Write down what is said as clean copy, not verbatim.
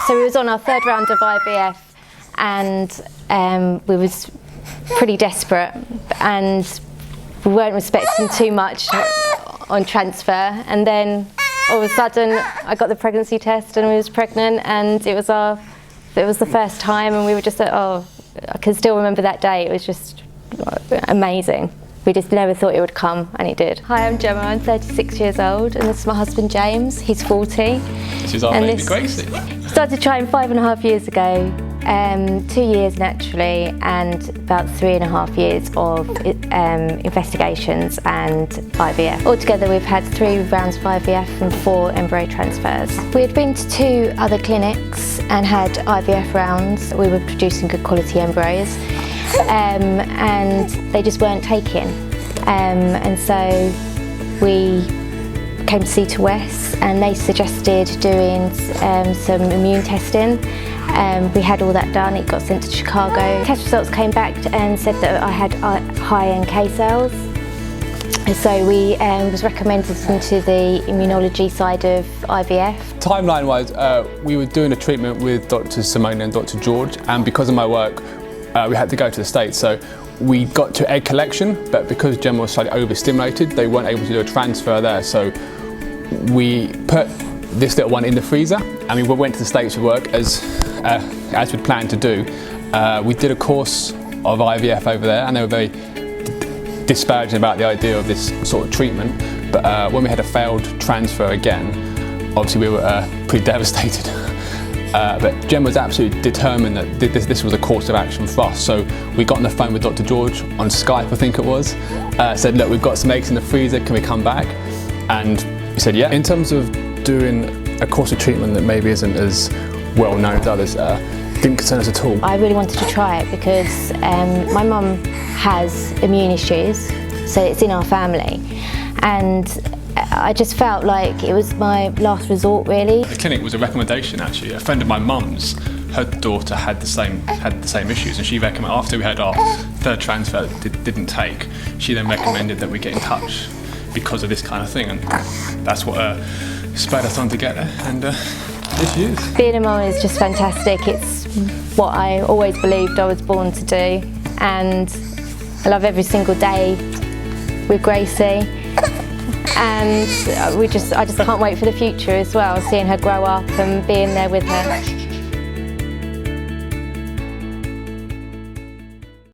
So we was on our third round of IVF, and we was pretty desperate, and we weren't expecting too much on transfer, and then all of a sudden I got the pregnancy test and we was pregnant, and it was the first time, and we were just like, oh, I can still remember that day. It was just amazing. We just never thought it would come, and it did. Hi, I'm Jemma, I'm 36 years old, and this is my husband James, he's 40. This is our baby Gracie. Started trying 5.5 years ago, 2 years naturally, and about 3.5 years of investigations and IVF. Altogether we've had 3 rounds of IVF and 4 embryo transfers. We had been to 2 other clinics and had IVF rounds. We were producing good quality embryos. And they just weren't taking. And so we came to Zita West, and they suggested doing some immune testing. We had all that done, it got sent to Chicago. Test results came back and said that I had high NK cells. So we was recommended into the immunology side of IVF. Timeline-wise, we were doing a treatment with Dr. Simone and Dr. George, and because of my work, we had to go to the States, so we got to egg collection, but because Jemma was slightly overstimulated, they weren't able to do a transfer there, so we put this little one in the freezer, and we went to the States for work as we'd planned to do. We did a course of IVF over there, and they were very disparaging about the idea of this sort of treatment, but when we had a failed transfer again, obviously we were pretty devastated. But Jemma was absolutely determined that this was a course of action for us. So we got on the phone with Dr. George on Skype, I think it was, said, look, we've got some eggs in the freezer, can we come back? And he said, yeah. In terms of doing a course of treatment that maybe isn't as well known as others, didn't concern us at all. I really wanted to try it because my mum has immune issues, so it's in our family. And I just felt like it was my last resort, really. The clinic was a recommendation, actually. A friend of my mum's, her daughter had the same issues, and she recommended, after we had our 3rd transfer that didn't take, she then recommended that we get in touch because of this kind of thing, and that's what spurred us on to get there, and this is. Being a mum is just fantastic. It's what I always believed I was born to do, and I love every single day with Gracie. And I just can't wait for the future as well, seeing her grow up and being there with her.